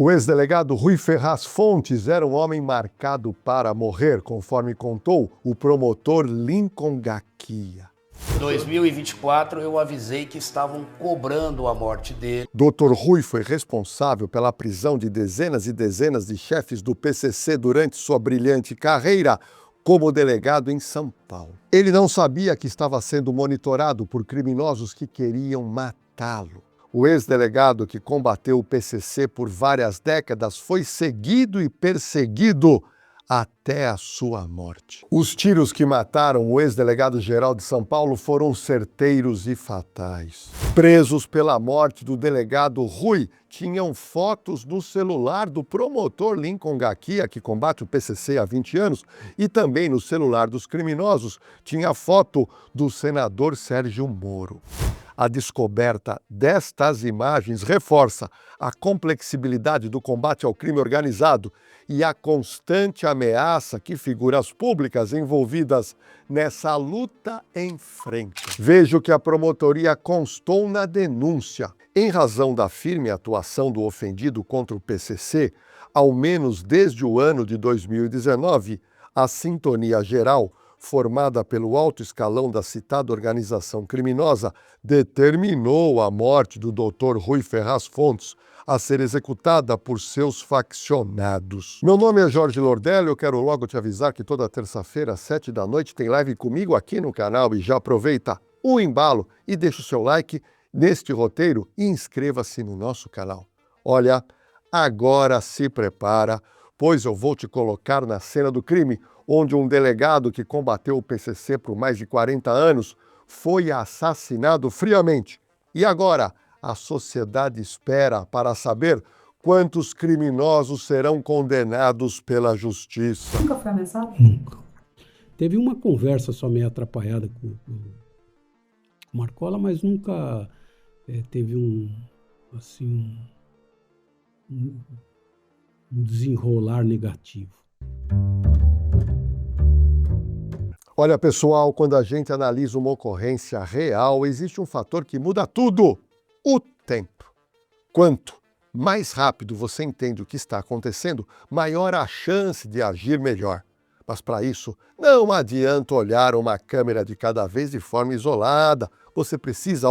O ex-delegado Rui Ferraz Fontes era um homem marcado para morrer, conforme contou o promotor Lincoln Gaquia. Em 2024, eu avisei que estavam cobrando a morte dele. Dr. Rui foi responsável pela prisão de dezenas e dezenas de chefes do PCC durante sua brilhante carreira como delegado em São Paulo. Ele não sabia que estava sendo monitorado por criminosos que queriam matá-lo. O ex-delegado que combateu o PCC por várias décadas foi seguido e perseguido até a sua morte. Os tiros que mataram o ex-delegado-geral de São Paulo foram certeiros e fatais. Presos pela morte do delegado Rui, tinham fotos no celular do promotor Lincoln Gaquia, que combate o PCC há 20 anos, e também no celular dos criminosos tinha foto do senador Sérgio Moro. A descoberta destas imagens reforça a complexibilidade do combate ao crime organizado e a constante ameaça que figuras públicas envolvidas nessa luta enfrentam. Veja o que a promotoria constou na denúncia. Em razão da firme atuação do ofendido contra o PCC, ao menos desde o ano de 2019, a Sintonia Geral, formada pelo alto escalão da citada organização criminosa, determinou a morte do Dr. Rui Ferraz Fontes a ser executada por seus faccionados. Meu nome é Jorge Lordelli, eu quero logo te avisar que toda terça-feira, às 7 da noite, tem live comigo aqui no canal e já aproveita o embalo e deixa o seu like neste roteiro e inscreva-se no nosso canal. Olha, agora se prepara, pois eu vou te colocar na cena do crime, onde um delegado que combateu o PCC por mais de 40 anos foi assassinado friamente. E agora, a sociedade espera para saber quantos criminosos serão condenados pela justiça. Nunca foi ameaçado? Nunca. Teve uma conversa só meio atrapalhada com o Marcola, mas nunca teve um desenrolar negativo. Olha, pessoal, quando a gente analisa uma ocorrência real, existe um fator que muda tudo: o tempo. Quanto mais rápido você entende o que está acontecendo, maior a chance de agir melhor. Mas para isso, não adianta olhar uma câmera de cada vez de forma isolada. Você precisa,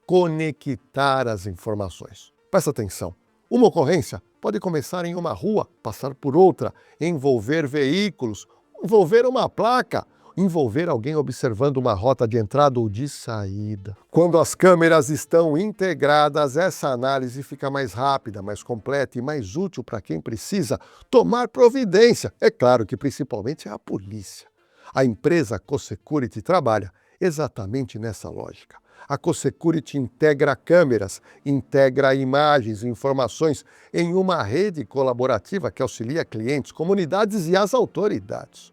conectar as informações. Presta atenção. Uma ocorrência pode começar em uma rua, passar por outra, envolver veículos, envolver uma placa, envolver alguém observando uma rota de entrada ou de saída. Quando as câmeras estão integradas, essa análise fica mais rápida, mais completa e mais útil para quem precisa tomar providência. É claro que principalmente é a polícia. A empresa CoSecurity trabalha exatamente nessa lógica. A CoSecurity integra câmeras, integra imagens e informações em uma rede colaborativa que auxilia clientes, comunidades e as autoridades.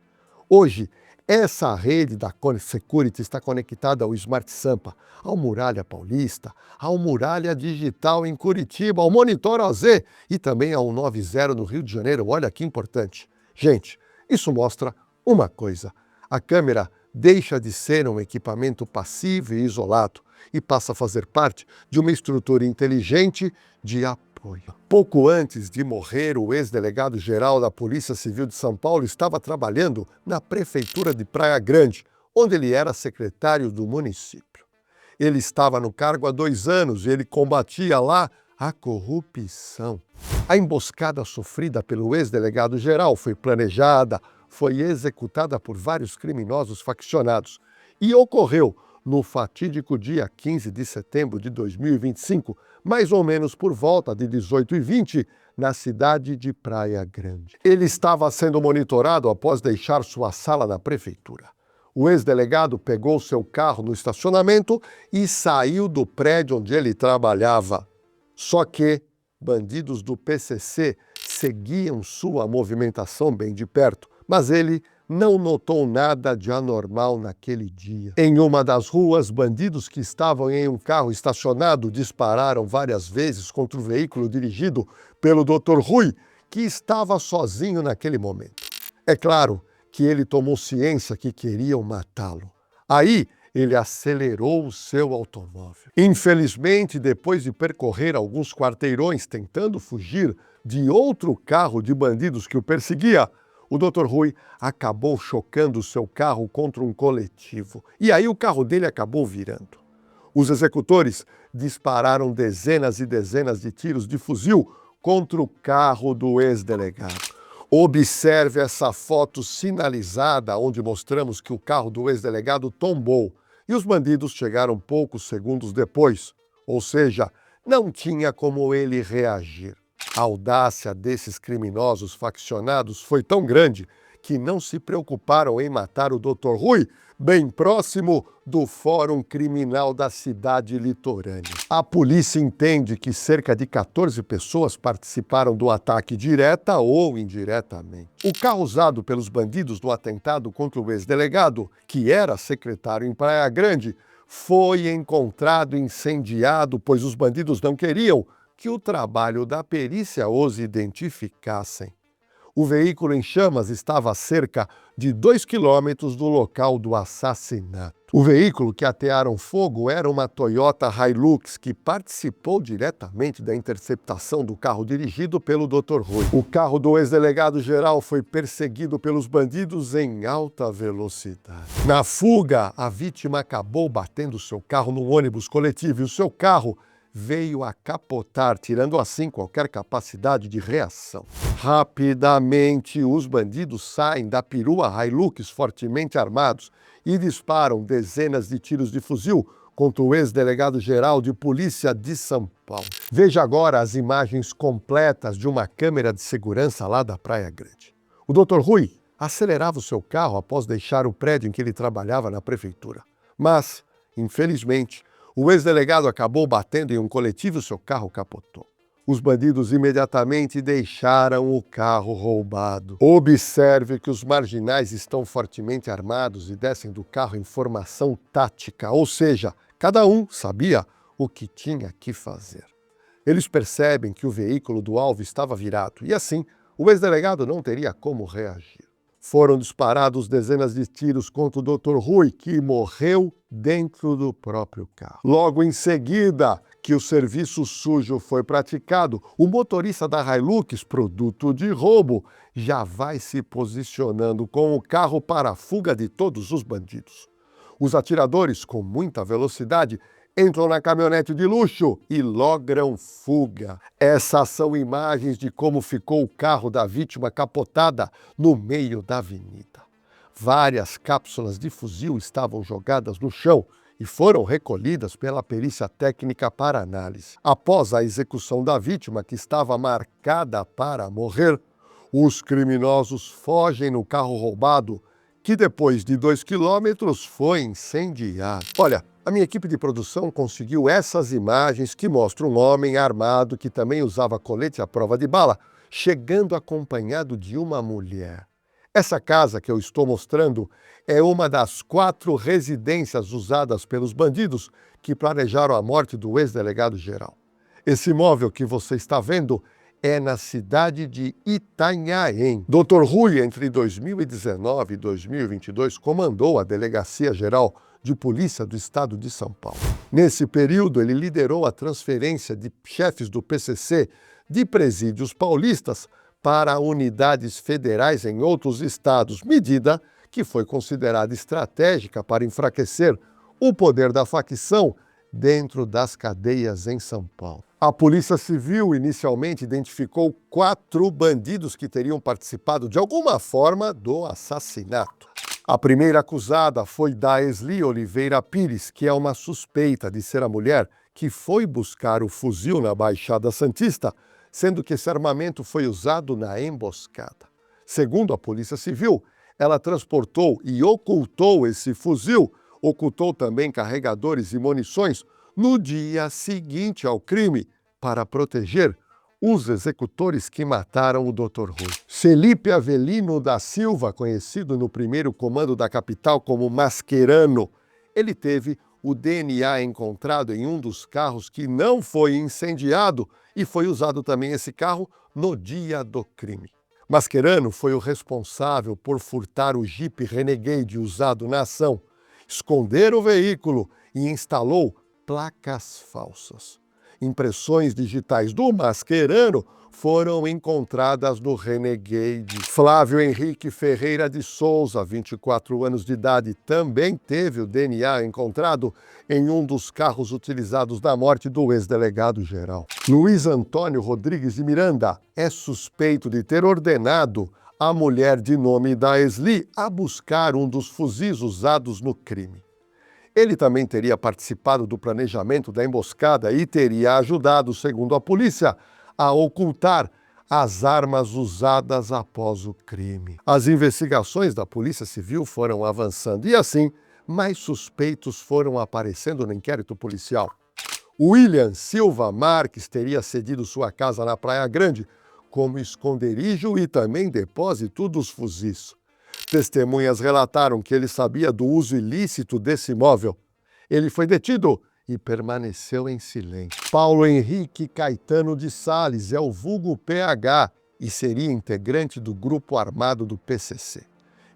Hoje, essa rede da CoSecurity está conectada ao Smart Sampa, ao Muralha Paulista, ao Muralha Digital em Curitiba, ao Monitor OZ e também ao 90 no Rio de Janeiro. Olha que importante. Gente, isso mostra uma coisa: a câmera deixa de ser um equipamento passivo e isolado e passa a fazer parte de uma estrutura inteligente de apoio. Pouco antes de morrer, o ex-delegado-geral da Polícia Civil de São Paulo estava trabalhando na Prefeitura de Praia Grande, onde ele era secretário do município. Ele estava no cargo há 2 anos e ele combatia lá a corrupção. A emboscada sofrida pelo ex-delegado-geral foi planejada, foi executada por vários criminosos faccionados e ocorreu no fatídico dia 15 de setembro de 2025, mais ou menos por volta de 18h20, na cidade de Praia Grande. Ele estava sendo monitorado após deixar sua sala na prefeitura. O ex-delegado pegou seu carro no estacionamento e saiu do prédio onde ele trabalhava. Só que bandidos do PCC seguiam sua movimentação bem de perto, mas ele não notou nada de anormal naquele dia. Em uma das ruas, bandidos que estavam em um carro estacionado dispararam várias vezes contra o veículo dirigido pelo Dr. Rui, que estava sozinho naquele momento. É claro que ele tomou ciência que queriam matá-lo. Aí, ele acelerou o seu automóvel. Infelizmente, depois de percorrer alguns quarteirões tentando fugir, de outro carro de bandidos que o perseguia, o Dr. Rui acabou chocando seu carro contra um coletivo. E aí o carro dele acabou virando. Os executores dispararam dezenas e dezenas de tiros de fuzil contra o carro do ex-delegado. Observe essa foto sinalizada, onde mostramos que o carro do ex-delegado tombou e os bandidos chegaram poucos segundos depois, ou seja, não tinha como ele reagir. A audácia desses criminosos faccionados foi tão grande que não se preocuparam em matar o Dr. Rui, bem próximo do Fórum Criminal da cidade litorânea. A polícia entende que cerca de 14 pessoas participaram do ataque direta ou indiretamente. O carro usado pelos bandidos no atentado contra o ex-delegado, que era secretário em Praia Grande, foi encontrado incendiado, pois os bandidos não queriam que o trabalho da perícia os identificassem. O veículo em chamas estava a cerca de 2 quilômetros do local do assassinato. O veículo que atearam fogo era uma Toyota Hilux que participou diretamente da interceptação do carro dirigido pelo Dr. Rui. O carro do ex-delegado-geral foi perseguido pelos bandidos em alta velocidade. Na fuga, a vítima acabou batendo seu carro num ônibus coletivo e o seu carro veio a capotar, tirando assim qualquer capacidade de reação. Rapidamente, os bandidos saem da perua Hilux fortemente armados e disparam dezenas de tiros de fuzil contra o ex-delegado-geral de polícia de São Paulo. Veja agora as imagens completas de uma câmera de segurança lá da Praia Grande. O Dr. Rui acelerava o seu carro após deixar o prédio em que ele trabalhava na prefeitura. Mas, infelizmente, o ex-delegado acabou batendo em um coletivo e seu carro capotou. Os bandidos imediatamente deixaram o carro roubado. Observe que os marginais estão fortemente armados e descem do carro em formação tática, ou seja, cada um sabia o que tinha que fazer. Eles percebem que o veículo do alvo estava virado e assim o ex-delegado não teria como reagir. Foram disparados dezenas de tiros contra o Dr. Rui, que morreu dentro do próprio carro. Logo em seguida que o serviço sujo foi praticado, o motorista da Hilux, produto de roubo, já vai se posicionando com o carro para a fuga de todos os bandidos. Os atiradores, com muita velocidade, entram na caminhonete de luxo e logram fuga. Essas são imagens de como ficou o carro da vítima capotada no meio da avenida. Várias cápsulas de fuzil estavam jogadas no chão e foram recolhidas pela perícia técnica para análise. Após a execução da vítima, que estava marcada para morrer, os criminosos fogem no carro roubado, que depois de 2 quilômetros foi incendiado. Olha, a minha equipe de produção conseguiu essas imagens que mostram um homem armado que também usava colete à prova de bala, chegando acompanhado de uma mulher. Essa casa que eu estou mostrando é uma das 4 residências usadas pelos bandidos que planejaram a morte do ex-delegado-geral. Esse imóvel que você está vendo é na cidade de Itanhaém. Dr. Rui, entre 2019 e 2022, comandou a Delegacia Geral de Polícia do Estado de São Paulo. Nesse período, ele liderou a transferência de chefes do PCC de presídios paulistas para unidades federais em outros estados, medida que foi considerada estratégica para enfraquecer o poder da facção dentro das cadeias em São Paulo. A Polícia Civil inicialmente identificou 4 bandidos que teriam participado de alguma forma do assassinato. A primeira acusada foi Daesli Oliveira Pires, que é uma suspeita de ser a mulher que foi buscar o fuzil na Baixada Santista, sendo que esse armamento foi usado na emboscada. Segundo a Polícia Civil, ela transportou e ocultou esse fuzil, ocultou também carregadores e munições no dia seguinte ao crime, para proteger os executores que mataram o Dr. Rui. Felipe Avelino da Silva, conhecido no primeiro comando da capital como Mascherano, ele teve o DNA encontrado em um dos carros que não foi incendiado e foi usado também esse carro no dia do crime. Mascherano foi o responsável por furtar o Jeep Renegade usado na ação, esconder o veículo e instalou placas falsas. Impressões digitais do Mascherano foram encontradas no Renegade. Flávio Henrique Ferreira de Souza, 24 anos de idade, também teve o DNA encontrado em um dos carros utilizados na morte do ex-delegado-geral. Luiz Antônio Rodrigues de Miranda é suspeito de ter ordenado a mulher de nome Daesli a buscar um dos fuzis usados no crime. Ele também teria participado do planejamento da emboscada e teria ajudado, segundo a polícia, a ocultar as armas usadas após o crime. As investigações da Polícia Civil foram avançando e, assim, mais suspeitos foram aparecendo no inquérito policial. William Silva Marques teria cedido sua casa na Praia Grande como esconderijo e também depósito dos fuzis. Testemunhas relataram que ele sabia do uso ilícito desse imóvel. Ele foi detido e permaneceu em silêncio. Paulo Henrique Caetano de Sales é o vulgo PH e seria integrante do grupo armado do PCC.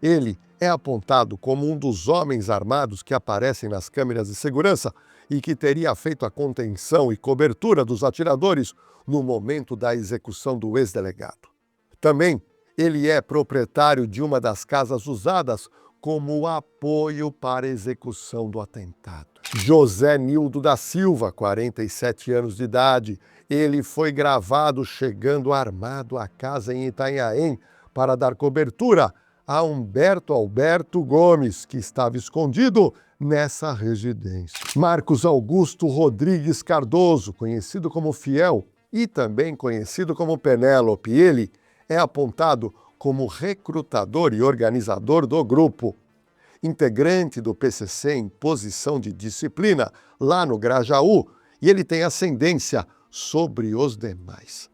Ele é apontado como um dos homens armados que aparecem nas câmeras de segurança e que teria feito a contenção e cobertura dos atiradores no momento da execução do ex-delegado. Também ele é proprietário de uma das casas usadas como apoio para a execução do atentado. José Nildo da Silva, 47 anos de idade, ele foi gravado chegando armado à casa em Itanhaém para dar cobertura a Humberto Alberto Gomes, que estava escondido nessa residência. Marcos Augusto Rodrigues Cardoso, conhecido como Fiel e também conhecido como Penélope, ele é apontado como recrutador e organizador do grupo. Integrante do PCC em posição de disciplina lá no Grajaú, e ele tem ascendência sobre os demais.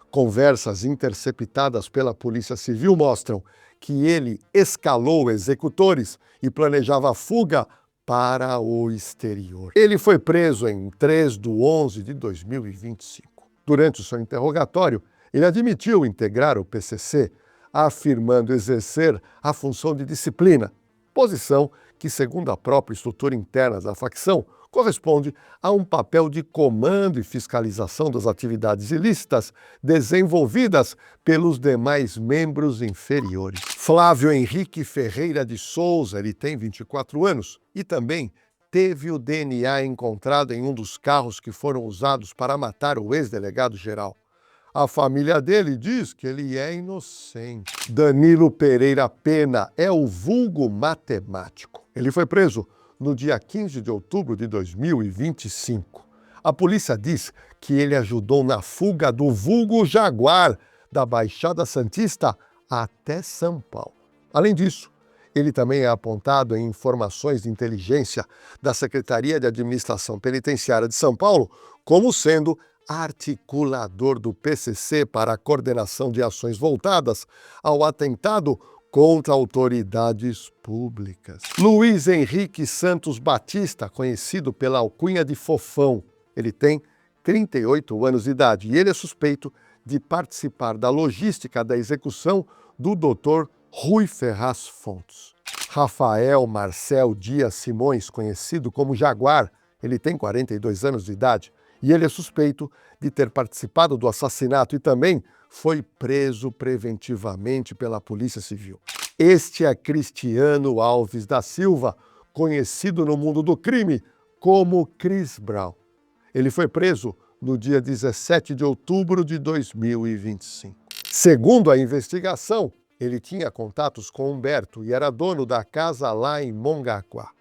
Conversas interceptadas pela Polícia Civil mostram que ele escalou executores e planejava a fuga para o exterior. Ele foi preso em 3/11/2025. Durante o seu interrogatório, ele admitiu integrar o PCC, afirmando exercer a função de disciplina, posição que, segundo a própria estrutura interna da facção, corresponde a um papel de comando e fiscalização das atividades ilícitas desenvolvidas pelos demais membros inferiores. Flávio Henrique Ferreira de Souza, ele tem 24 anos e também teve o DNA encontrado em um dos carros que foram usados para matar o ex-delegado-geral. A família dele diz que ele é inocente. Danilo Pereira Pena é o vulgo matemático. Ele foi preso no dia 15 de outubro de 2025. A polícia diz que ele ajudou na fuga do vulgo Jaguar da Baixada Santista até São Paulo. Além disso, ele também é apontado em informações de inteligência da Secretaria de Administração Penitenciária de São Paulo como sendo articulador do PCC para a coordenação de ações voltadas ao atentado contra autoridades públicas. Luiz Henrique Santos Batista, conhecido pela alcunha de Fofão, ele tem 38 anos de idade e ele é suspeito de participar da logística da execução do Dr. Rui Ferraz Fontes. Rafael Marcel Dias Simões, conhecido como Jaguar, ele tem 42 anos de idade e ele é suspeito de ter participado do assassinato e também foi preso preventivamente pela Polícia Civil. Este é Cristiano Alves da Silva, conhecido no mundo do crime como Chris Brown. Ele foi preso no dia 17 de outubro de 2025. Segundo a investigação, ele tinha contatos com Humberto e era dono da casa lá em Mongaguá.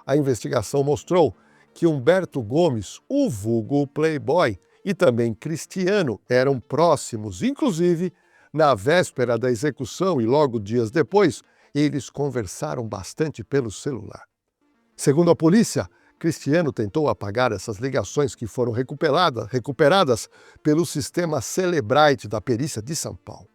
A investigação mostrou que Humberto Gomes, o vulgo Playboy, e também Cristiano eram próximos, inclusive na véspera da execução e logo dias depois, eles conversaram bastante pelo celular. Segundo a polícia, Cristiano tentou apagar essas ligações que foram recuperadas pelo sistema Celebrite da perícia de São Paulo.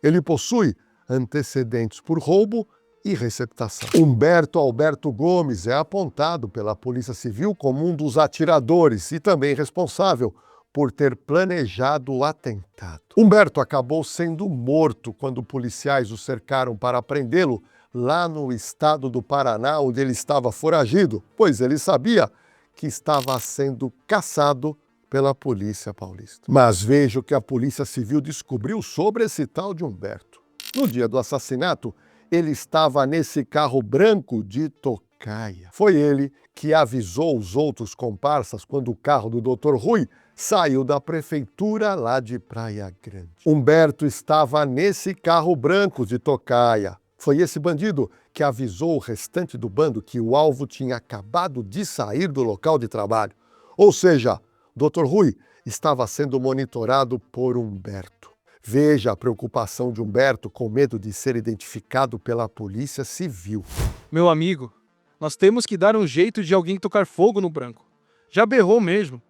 Ele possui antecedentes por roubo e receptação. Humberto Alberto Gomes é apontado pela Polícia Civil como um dos atiradores e também responsável por ter planejado o atentado. Humberto acabou sendo morto quando policiais o cercaram para prendê-lo lá no estado do Paraná, onde ele estava foragido, pois ele sabia que estava sendo caçado pela polícia paulista. Mas veja o que a Polícia Civil descobriu sobre esse tal de Humberto. No dia do assassinato, ele estava nesse carro branco de tocaia. Foi ele que avisou os outros comparsas quando o carro do Dr. Rui saiu da prefeitura lá de Praia Grande. Humberto estava nesse carro branco de tocaia. Foi esse bandido que avisou o restante do bando que o alvo tinha acabado de sair do local de trabalho. Ou seja, Dr. Rui estava sendo monitorado por Humberto. Veja a preocupação de Humberto com medo de ser identificado pela Polícia Civil. Meu amigo, nós temos que dar um jeito de alguém tocar fogo no branco. Já berrou mesmo.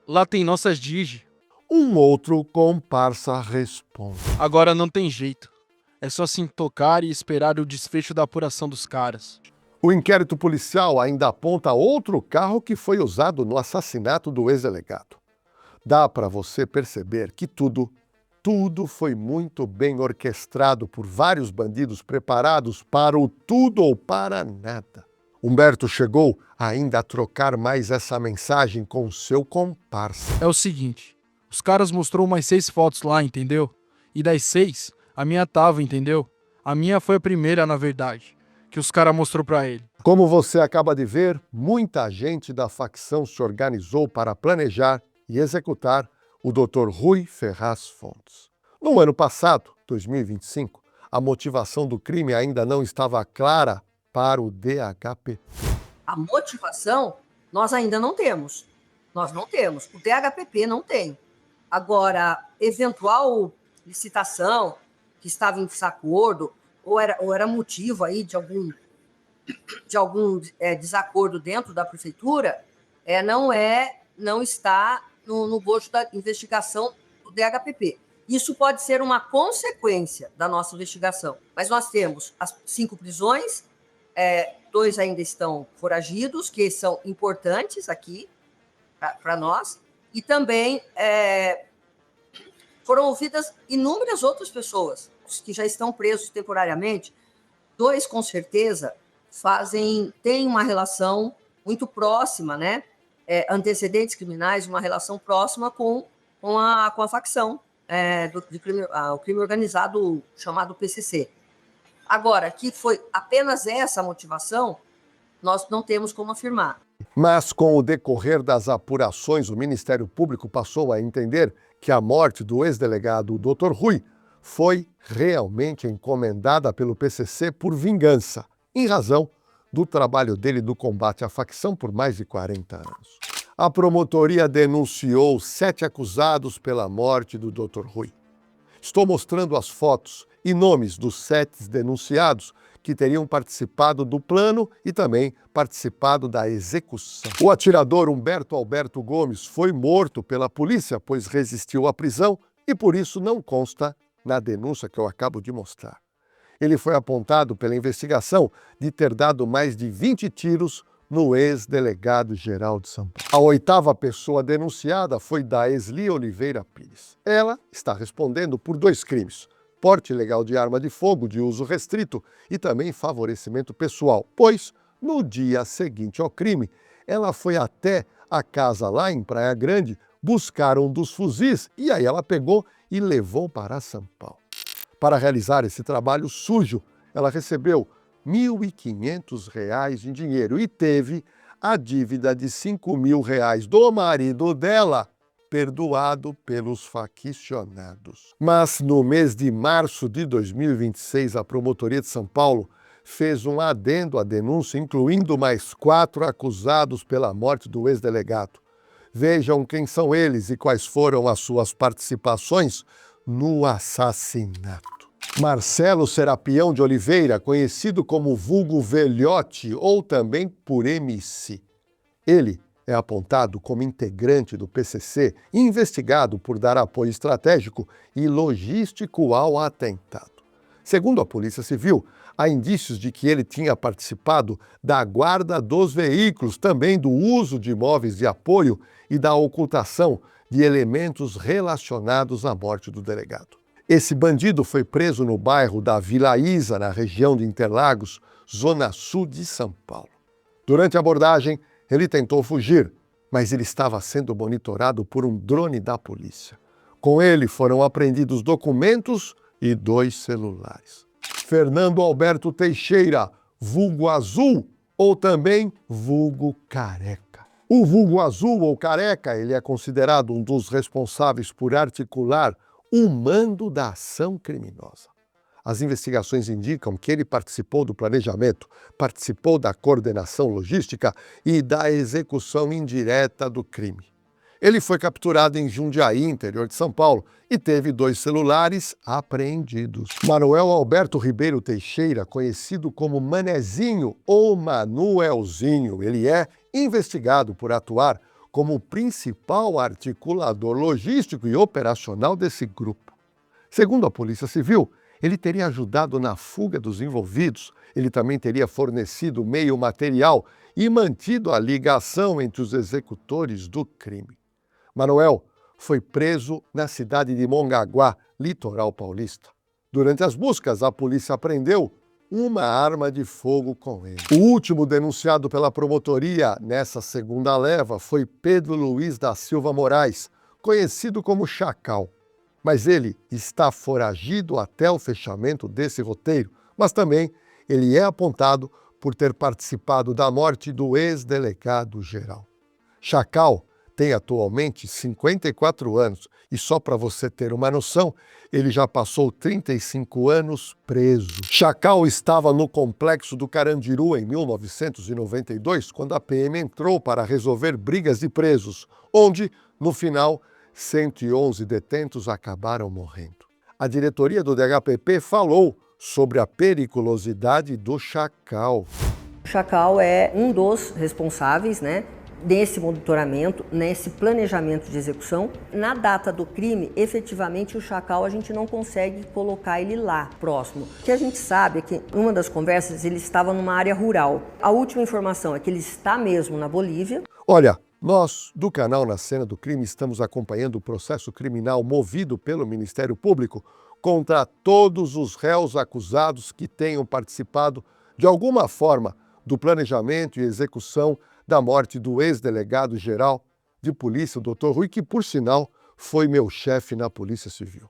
Lá tem nossas digi. Um outro comparsa responde. Agora não tem jeito. É só se tocar e esperar o desfecho da apuração dos caras. O inquérito policial ainda aponta outro carro que foi usado no assassinato do ex-delegado. Dá para você perceber que tudo foi muito bem orquestrado por vários bandidos preparados para o tudo ou para nada. Humberto chegou ainda a trocar mais essa mensagem com seu comparsa. É o seguinte, os caras mostrou mais 6 fotos lá, entendeu? E das 6, a minha tava, entendeu? A minha foi a primeira, na verdade, que os caras mostrou pra ele. Como você acaba de ver, muita gente da facção se organizou para planejar e executar o Dr. Rui Ferraz Fontes. No ano passado, 2025, a motivação do crime ainda não estava clara para o DHPP. A motivação nós ainda não temos. Nós não temos. O DHPP não tem. Agora, eventual licitação que estava em desacordo ou era motivo aí de algum desacordo dentro da prefeitura, não está no bojo da investigação do DHPP. Isso pode ser uma consequência da nossa investigação. Mas nós temos as 5 prisões, 2 ainda estão foragidos, que são importantes aqui para nós, e também foram ouvidas inúmeras outras pessoas que já estão presos temporariamente. 2, com certeza, têm uma relação muito próxima, né? Antecedentes criminais, uma relação próxima com a facção o crime organizado chamado PCC. Agora, que foi apenas essa motivação, nós não temos como afirmar. Mas com o decorrer das apurações, o Ministério Público passou a entender que a morte do ex-delegado Dr. Rui foi realmente encomendada pelo PCC por vingança, em razão do trabalho dele no combate à facção por mais de 40 anos. A promotoria denunciou 7 acusados pela morte do Dr. Rui. Estou mostrando as fotos e nomes dos 7 denunciados que teriam participado do plano e também participado da execução. O atirador Humberto Alberto Gomes foi morto pela polícia, pois resistiu à prisão e por isso não consta na denúncia que eu acabo de mostrar. Ele foi apontado pela investigação de ter dado mais de 20 tiros no ex-delegado-geral de São Paulo. A 8ª pessoa denunciada foi Daesli Oliveira Pires. Ela está respondendo por 2 crimes: porte ilegal de arma de fogo de uso restrito e também favorecimento pessoal, pois, no dia seguinte ao crime, ela foi até a casa lá em Praia Grande buscar um dos fuzis e aí ela pegou e levou para São Paulo. Para realizar esse trabalho sujo, ela recebeu R$ 1.500 em dinheiro e teve a dívida de R$ 5.000 do marido dela perdoado pelos faccionados. Mas no mês de março de 2026, a Promotoria de São Paulo fez um adendo à denúncia, incluindo mais 4 acusados pela morte do ex-delegado. Vejam quem são eles e quais foram as suas participações no assassinato. Marcelo Serapião de Oliveira, conhecido como vulgo Velhote ou também por MC. Ele é apontado como integrante do PCC e investigado por dar apoio estratégico e logístico ao atentado. Segundo a Polícia Civil, há indícios de que ele tinha participado da guarda dos veículos, também do uso de imóveis de apoio e da ocultação de elementos relacionados à morte do delegado. Esse bandido foi preso no bairro da Vila Isa, na região de Interlagos, zona sul de São Paulo. Durante a abordagem, ele tentou fugir, mas ele estava sendo monitorado por um drone da polícia. Com ele foram apreendidos documentos e 2 celulares. Fernando Alberto Teixeira, vulgo Azul, ou também vulgo Careca. O vulgo Azul ou Careca, ele é considerado um dos responsáveis por articular o mando da ação criminosa. As investigações indicam que ele participou do planejamento, participou da coordenação logística e da execução indireta do crime. Ele foi capturado em Jundiaí, interior de São Paulo, e teve 2 celulares apreendidos. Manuel Alberto Ribeiro Teixeira, conhecido como Manezinho ou Manuelzinho, ele é investigado por atuar como o principal articulador logístico e operacional desse grupo. Segundo a Polícia Civil, ele teria ajudado na fuga dos envolvidos, ele também teria fornecido meio material e mantido a ligação entre os executores do crime. Manuel foi preso na cidade de Mongaguá, litoral paulista. Durante as buscas, a polícia apreendeu uma arma de fogo com ele. O último denunciado pela promotoria nessa segunda leva foi Pedro Luiz da Silva Moraes, conhecido como Chacal. Mas ele está foragido até o fechamento desse roteiro, mas também ele é apontado por ter participado da morte do ex-delegado-geral. Chacal tem atualmente 54 anos e só para você ter uma noção, ele já passou 35 anos preso. Chacal estava no complexo do Carandiru em 1992, quando a PM entrou para resolver brigas de presos, onde, no final, 111 detentos acabaram morrendo. A diretoria do DHPP falou sobre a periculosidade do Chacal. O Chacal é um dos responsáveis, nesse monitoramento, nesse planejamento de execução. Na data do crime, efetivamente o Chacal a gente não consegue colocar ele lá, próximo. O que a gente sabe é que, em uma das conversas, ele estava numa área rural. A última informação é que ele está mesmo na Bolívia. Olha, nós, do canal Na Cena do Crime, estamos acompanhando o processo criminal movido pelo Ministério Público contra todos os réus acusados que tenham participado, de alguma forma, do planejamento e execução da morte do ex-delegado-geral de polícia, o Dr. Rui, que, por sinal, foi meu chefe na Polícia Civil.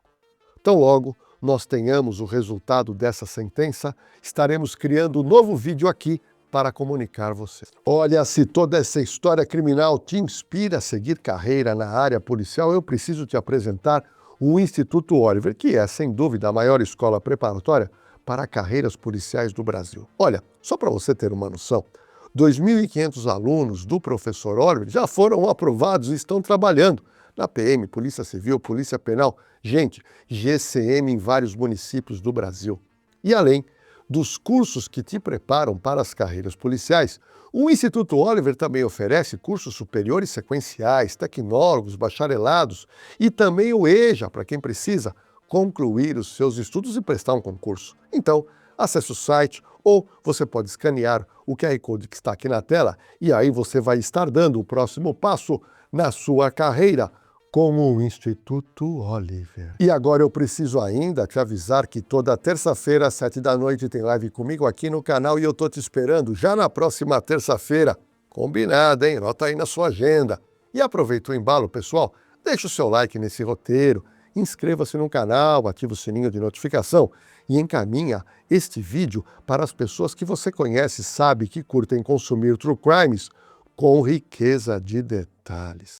Tão logo nós tenhamos o resultado dessa sentença, estaremos criando um novo vídeo aqui para comunicar vocês. Olha, se toda essa história criminal te inspira a seguir carreira na área policial, eu preciso te apresentar o Instituto Oliver, que é, sem dúvida, a maior escola preparatória para carreiras policiais do Brasil. Olha, só para você ter uma noção, 2.500 alunos do professor Oliver já foram aprovados e estão trabalhando na PM, Polícia Civil, Polícia Penal, gente, GCM em vários municípios do Brasil. E além dos cursos que te preparam para as carreiras policiais, o Instituto Oliver também oferece cursos superiores sequenciais, tecnólogos, bacharelados e também o EJA, para quem precisa concluir os seus estudos e prestar um concurso. Então, acesse o site ou você pode escanear o QR Code que está aqui na tela e aí você vai estar dando o próximo passo na sua carreira com o Instituto Oliver. E agora eu preciso ainda te avisar que toda terça-feira, às 7h tem live comigo aqui no canal e eu tô te esperando já na próxima terça-feira. Combinado, hein? Anota aí na sua agenda. E aproveita o embalo, pessoal, deixa o seu like nesse roteiro, inscreva-se no canal, ativa o sininho de notificação e encaminha este vídeo para as pessoas que você conhece e sabe que curtem consumir True Crimes com riqueza de detalhes.